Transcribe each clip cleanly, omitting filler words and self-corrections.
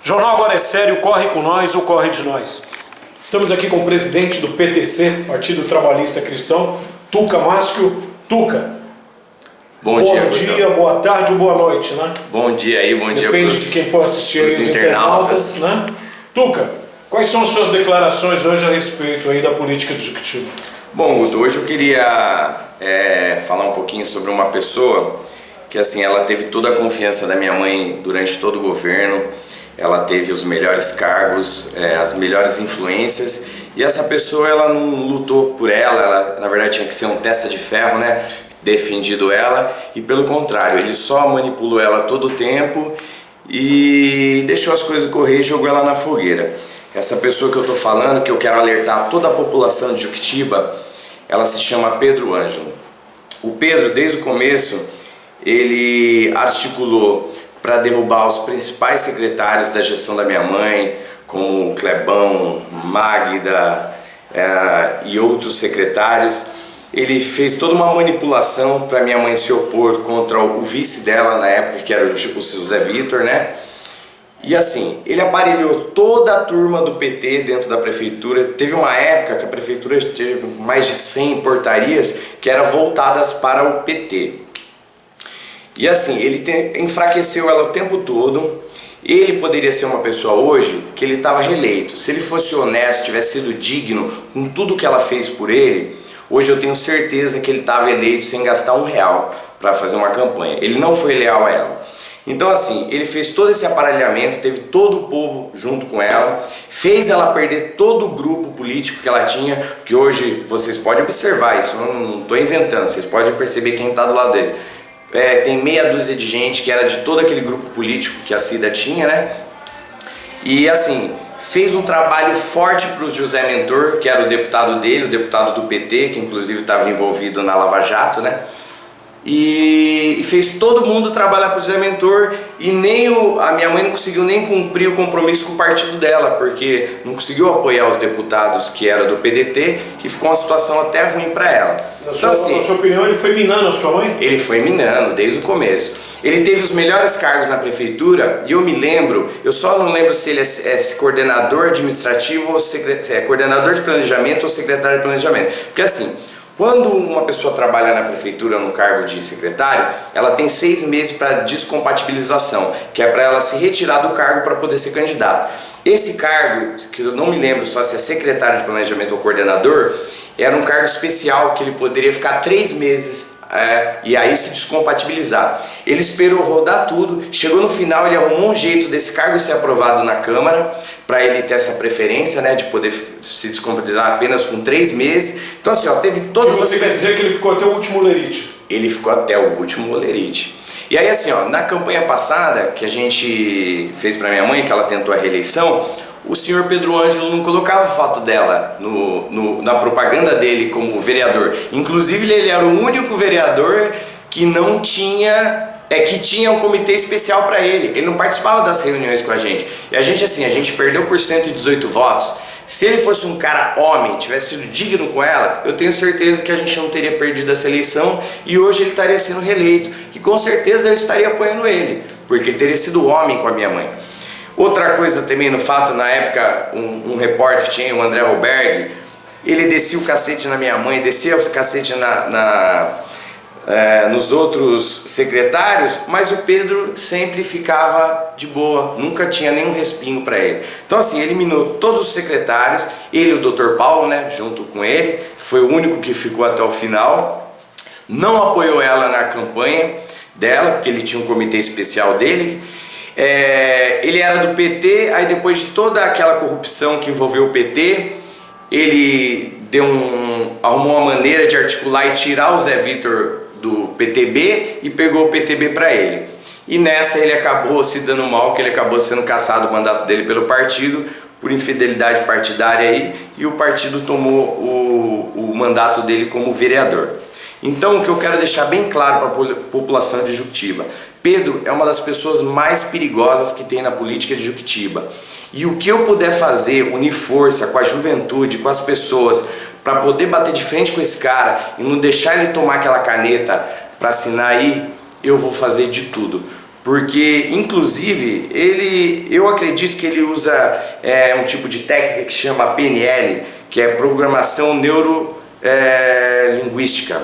Jornal Agora é Sério, corre com nós ou corre de nós. Estamos aqui com o presidente do PTC, Partido Trabalhista Cristão, Tuca Maschio. Tuca, bom dia, boa tarde ou boa noite, né? Bom dia aí, bom dia. Depende de quem for assistir aí, os internautas, né? Tuca, quais são as suas declarações hoje a respeito aí da política de Juquitiba? Bom, Guto, hoje eu queria falar um pouquinho sobre uma pessoa que, assim, ela teve toda a confiança da minha mãe durante todo o governo. Ela teve os melhores cargos, as melhores influências, e essa pessoa, ela não lutou por ela, na verdade tinha que ser um testa de ferro, né, defendido ela, e pelo contrário, ele só manipulou ela todo o tempo e deixou as coisas correr e jogou ela na fogueira. Essa pessoa que eu estou falando, que eu quero alertar toda a população de Juquitiba, ela se chama Pedro Ângelo. O Pedro, desde o começo, ele articulou para derrubar os principais secretários da gestão da minha mãe, como Clebão, Magda e outros secretários. Ele fez toda uma manipulação para minha mãe se opor contra o vice dela na época, que era o José Vitor, né? E assim, ele aparelhou toda a turma do PT dentro da prefeitura. Teve uma época que a prefeitura teve mais de 100 portarias que eram voltadas para o PT. E assim, ele enfraqueceu ela o tempo todo. Ele poderia ser uma pessoa hoje que ele estava reeleito. Se ele fosse honesto, tivesse sido digno com tudo que ela fez por ele, hoje eu tenho certeza que ele estava eleito sem gastar R$1 para fazer uma campanha. Ele não foi leal a ela. Então assim, ele fez todo esse aparelhamento, teve todo o povo junto com ela, fez ela perder todo o grupo político que ela tinha, que hoje vocês podem observar, isso eu não estou inventando, vocês podem perceber quem está do lado deles. Tem meia dúzia de gente que era de todo aquele grupo político que a Cida tinha, né? E assim, fez um trabalho forte para o José Mentor, que era o deputado dele, o deputado do PT, que inclusive estava envolvido na Lava Jato, né? E fez todo mundo trabalhar para o José Mentor, e a minha mãe não conseguiu nem cumprir o compromisso com o partido dela, porque não conseguiu apoiar os deputados que eram do PDT, que ficou uma situação até ruim para ela. Então, assim, na sua opinião, ele foi minando a sua mãe? Ele foi minando desde o começo. Ele teve os melhores cargos na prefeitura, e eu me lembro, eu só não lembro se ele é coordenador administrativo, ou coordenador de planejamento ou secretário de planejamento. Porque assim, quando uma pessoa trabalha na prefeitura no cargo de secretário, ela tem 6 meses para descompatibilização, que é para ela se retirar do cargo para poder ser candidata. Esse cargo, que eu não me lembro só se é secretário de planejamento ou coordenador, era um cargo especial que ele poderia ficar 3 meses e aí se descompatibilizar. Ele esperou rodar tudo, chegou no final, ele arrumou um jeito desse cargo ser aprovado na Câmara, para ele ter essa preferência, né, de poder se descompatibilizar apenas com 3 meses. Então assim, ó, teve todas as... Você quer dizer que ele ficou até o último olerite? Ele ficou até o último olerite. E aí assim, ó, na campanha passada que a gente fez para minha mãe, que ela tentou a reeleição, o senhor Pedro Ângelo não colocava foto dela na propaganda dele como vereador. Inclusive ele era o único vereador que não tinha, que tinha um comitê especial para ele. Ele não participava das reuniões com a gente. E a gente assim, a gente perdeu por 118 votos. Se ele fosse um cara homem, tivesse sido digno com ela, eu tenho certeza que a gente não teria perdido essa eleição e hoje ele estaria sendo reeleito. E com certeza eu estaria apoiando ele, porque ele teria sido homem com a minha mãe. Outra coisa também no fato, na época, um repórter que tinha, o André Roberg, ele descia o cacete na minha mãe, descia o cacete nos outros secretários, mas o Pedro sempre ficava de boa, nunca tinha nenhum respingo para ele. Então assim, eliminou todos os secretários, ele e o Dr. Paulo, né, junto com ele, que foi o único que ficou até o final, não apoiou ela na campanha dela, porque ele tinha um comitê especial dele. Ele era do PT, aí depois de toda aquela corrupção que envolveu o PT, ele arrumou uma maneira de articular e tirar o Zé Vitor do PTB e pegou o PTB para ele. E nessa ele acabou se dando mal, que ele acabou sendo cassado o mandato dele pelo partido, por infidelidade partidária aí, e o partido tomou o mandato dele como vereador. Então o que eu quero deixar bem claro para a população de Juquitiba: Pedro é uma das pessoas mais perigosas que tem na política de Juquitiba. E o que eu puder fazer, unir força com a juventude, com as pessoas, para poder bater de frente com esse cara e não deixar ele tomar aquela caneta para assinar aí, eu vou fazer de tudo. porque inclusive eu acredito que ele usa um tipo de técnica que chama PNL, que é Programação Neurolinguística,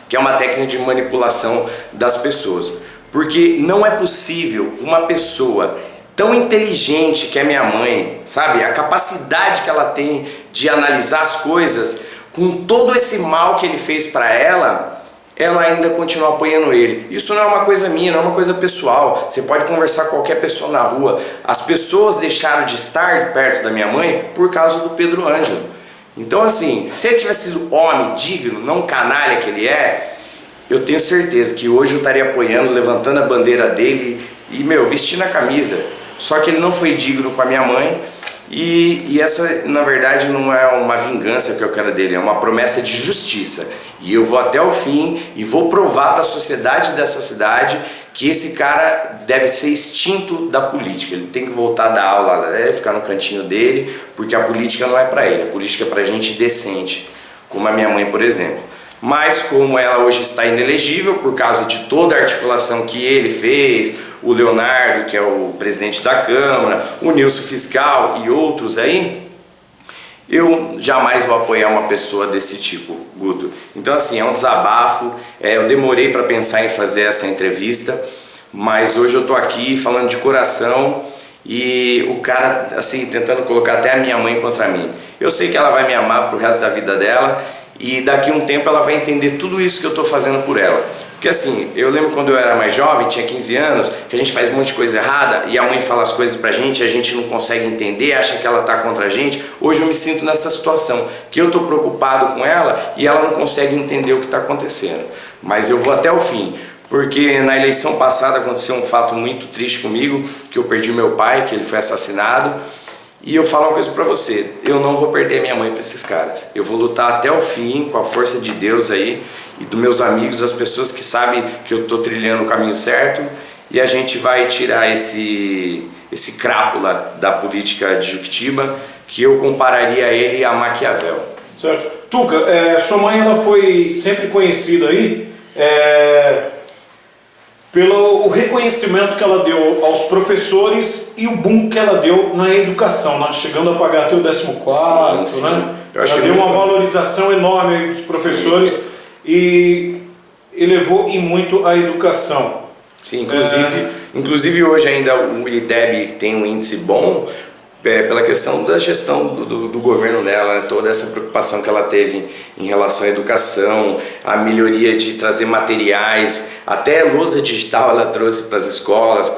que é uma técnica de manipulação das pessoas, porque não é possível uma pessoa tão inteligente que é minha mãe, sabe, a capacidade que ela tem de analisar as coisas, com todo esse mal que ele fez para ela ainda continua apoiando ele. Isso não é uma coisa minha, não é uma coisa pessoal. Você pode conversar com qualquer pessoa na rua. As pessoas deixaram de estar perto da minha mãe por causa do Pedro Ângelo. Então assim, se ele tivesse sido homem digno, não canalha que ele é, eu tenho certeza que hoje eu estaria apoiando, levantando a bandeira dele e, vestindo a camisa. Só que ele não foi digno com a minha mãe. E essa, na verdade, não é uma vingança que eu quero dele, é uma promessa de justiça. E eu vou até o fim e vou provar para a sociedade dessa cidade que esse cara deve ser extinto da política. Ele tem que voltar da aula, ficar no cantinho dele, porque a política não é para ele, a política é para gente decente, como a minha mãe, por exemplo. Mas como ela hoje está inelegível por causa de toda a articulação que ele fez, o Leonardo, que é o presidente da Câmara, o Nilson Fiscal e outros aí, eu jamais vou apoiar uma pessoa desse tipo, Guto. Então assim, é um desabafo, eu demorei para pensar em fazer essa entrevista, mas hoje eu tô aqui falando de coração e o cara assim, tentando colocar até a minha mãe contra mim. Eu sei que ela vai me amar pro resto da vida dela e daqui a um tempo ela vai entender tudo isso que eu tô fazendo por ela. Porque assim, eu lembro quando eu era mais jovem, tinha 15 anos, que a gente faz um monte de coisa errada e a mãe fala as coisas pra gente, a gente não consegue entender, acha que ela tá contra a gente. Hoje eu me sinto nessa situação, que eu tô preocupado com ela e ela não consegue entender o que tá acontecendo. Mas eu vou até o fim, porque na eleição passada aconteceu um fato muito triste comigo, que eu perdi meu pai, que ele foi assassinado. E eu falo uma coisa pra você, eu não vou perder minha mãe pra esses caras. Eu vou lutar até o fim, com a força de Deus aí, e dos meus amigos, as pessoas que sabem que eu tô trilhando o caminho certo, e a gente vai tirar esse crápula da política de Juquitiba, que eu compararia ele a Maquiavel. Certo. Tuca, sua mãe ela foi sempre conhecida aí pelo reconhecimento que ela deu aos professores e o boom que ela deu na educação, né? Chegando a pagar até o 14º, sim. né? Eu acho ela que deu uma valorização enorme aí dos professores e elevou em muito a educação. Sim, inclusive hoje ainda o IDEB tem um índice bom pela questão da gestão do governo dela, né? Toda essa preocupação que ela teve em relação à educação, a melhoria de trazer materiais, até lousa digital ela trouxe para as escolas,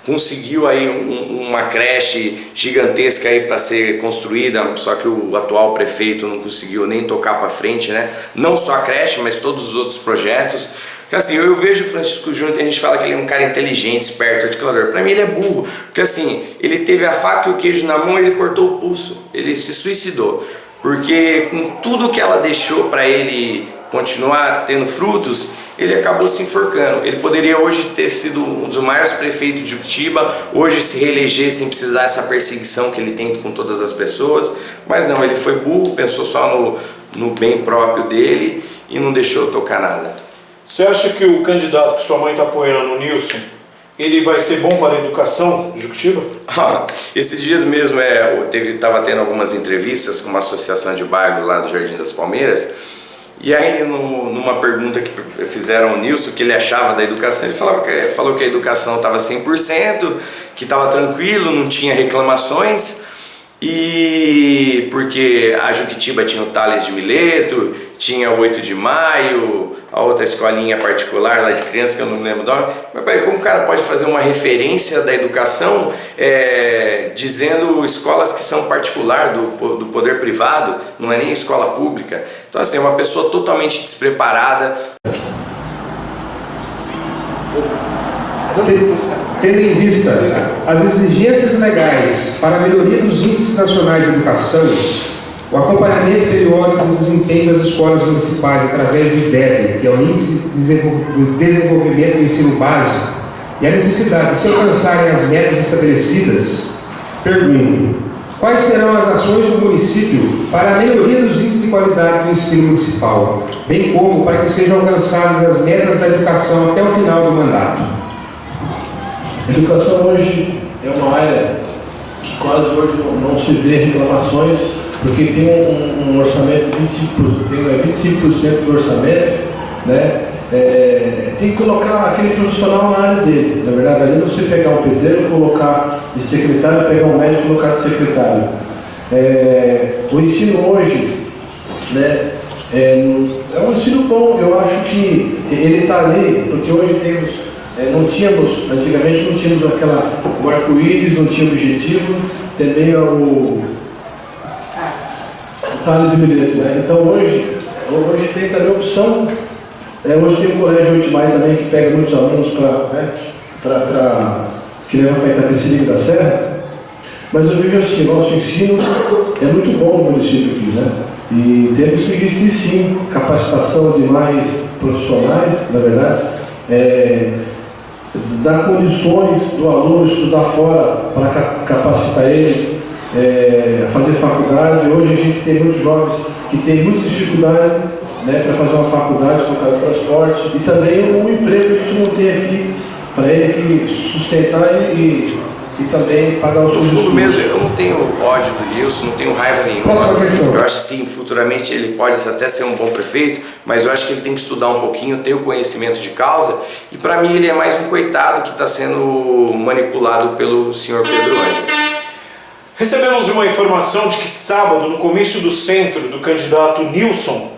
conseguiu aí uma creche gigantesca aí para ser construída, só que o atual prefeito não conseguiu nem tocar para frente, né? Não só a creche, mas todos os outros projetos. Porque assim, eu vejo o Francisco Júnior, a gente fala que ele é um cara inteligente, esperto, articulador. Para mim ele é burro, porque assim, ele teve a faca e o queijo na mão e ele cortou o pulso, ele se suicidou. Porque com tudo que ela deixou para ele continuar tendo frutos, ele acabou se enforcando. Ele poderia hoje ter sido um dos maiores prefeitos de Juquitiba, hoje se reeleger sem precisar dessa perseguição que ele tem com todas as pessoas, mas não, ele foi burro, pensou só no bem próprio dele e não deixou tocar nada. Você acha que o candidato que sua mãe está apoiando, o Nilson, ele vai ser bom para a educação de Juquitiba? Esses dias mesmo estava tendo algumas entrevistas com uma associação de bairros lá do Jardim das Palmeiras, e aí numa pergunta que fizeram ao Nilson, que ele achava da educação, ele falou que a educação estava 100%, que estava tranquilo, não tinha reclamações, e porque a Juquitiba tinha o Tales de Mileto, tinha o 8 de Maio, a outra escolinha particular lá de criança, que eu não me lembro o nome. Mas como o cara pode fazer uma referência da educação dizendo escolas que são particular do poder privado, não é nem escola pública? Então assim, é uma pessoa totalmente despreparada. Tendo em vista as exigências legais para a melhoria dos índices nacionais de educação, o acompanhamento periódico do desempenho das escolas municipais através do IDEB, que é o Índice do Desenvolvimento do Ensino Básico, e a necessidade de se alcançarem as metas estabelecidas, pergunto: quais serão as ações do município para a melhoria dos índices de qualidade do ensino municipal, bem como para que sejam alcançadas as metas da educação até o final do mandato? Educação hoje é uma área que quase hoje não se vê reclamações, porque tem um orçamento de 25% do orçamento, né? Tem que colocar aquele profissional na área dele. Na verdade, ali você pegar um pedreiro, colocar de secretário, pegar um médico e colocar de secretário. O ensino hoje, né, é um ensino bom. Eu acho que ele está ali, porque hoje antigamente não tínhamos o arco-íris, não tinha objetivo, também o Tales de bilhete, né? Então hoje tem também a opção. Hoje tem o Colégio 8 de Maio também, que pega muitos alunos que levam para Itapecerica da Serra. Mas eu vejo assim, nosso ensino é muito bom no município aqui, né? E temos que investir sim, capacitação de mais profissionais, na verdade, dar condições do aluno estudar fora para capacitar ele, a fazer faculdade. Hoje a gente tem muitos jovens que têm muita dificuldade, né, para fazer uma faculdade por causa do transporte, e também o emprego que a gente não tem aqui para ele que sustentar e também pagar os seus estudos. Mesmo, eu não tenho ódio do Nilson, não tenho raiva nenhuma. Eu acho assim, futuramente ele pode até ser um bom prefeito, mas eu acho que ele tem que estudar um pouquinho, ter o conhecimento de causa, e para mim ele é mais um coitado que está sendo manipulado pelo senhor Pedro Ângelo. Recebemos uma informação de que sábado, no comício do centro do candidato Nilson,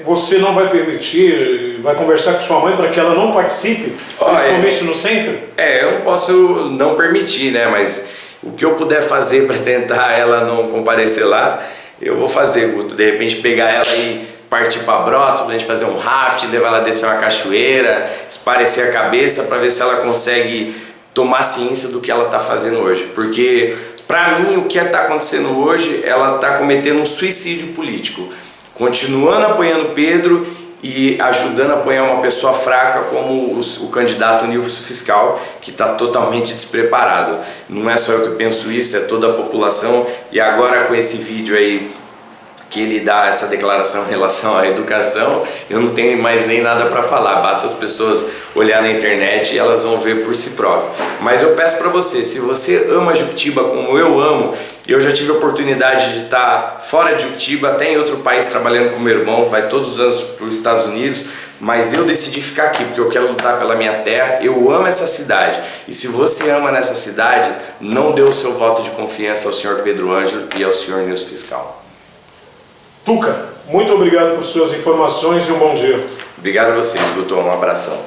você não vai permitir, vai conversar com sua mãe para que ela não participe desse comício no centro? Eu não posso não permitir, né? Mas o que eu puder fazer para tentar ela não comparecer lá, eu vou fazer, Guto. De repente pegar ela e partir para Brotas, pra gente fazer um raft, levar ela a descer uma cachoeira, esparecer a cabeça para ver se ela consegue tomar ciência do que ela está fazendo hoje. Porque, para mim, o que está acontecendo hoje, ela está cometendo um suicídio político. Continuando apoiando Pedro e ajudando a apoiar uma pessoa fraca como o candidato Nilson Fiscal, que está totalmente despreparado. Não é só eu que penso isso, é toda a população. E agora com esse vídeo aí que ele dá essa declaração em relação à educação, eu não tenho mais nem nada para falar, basta as pessoas olhar na internet e elas vão ver por si próprias. Mas eu peço para você, se você ama Juquitiba como eu amo, eu já tive a oportunidade de estar fora de Juquitiba, até em outro país trabalhando com meu irmão, vai todos os anos para os Estados Unidos, mas eu decidi ficar aqui porque eu quero lutar pela minha terra, eu amo essa cidade. E se você ama nessa cidade, não dê o seu voto de confiança ao senhor Pedro Ângelo e ao senhor Nilson Fiscal. Tuca, muito obrigado por suas informações e um bom dia. Obrigado a vocês, Guto. Um abração.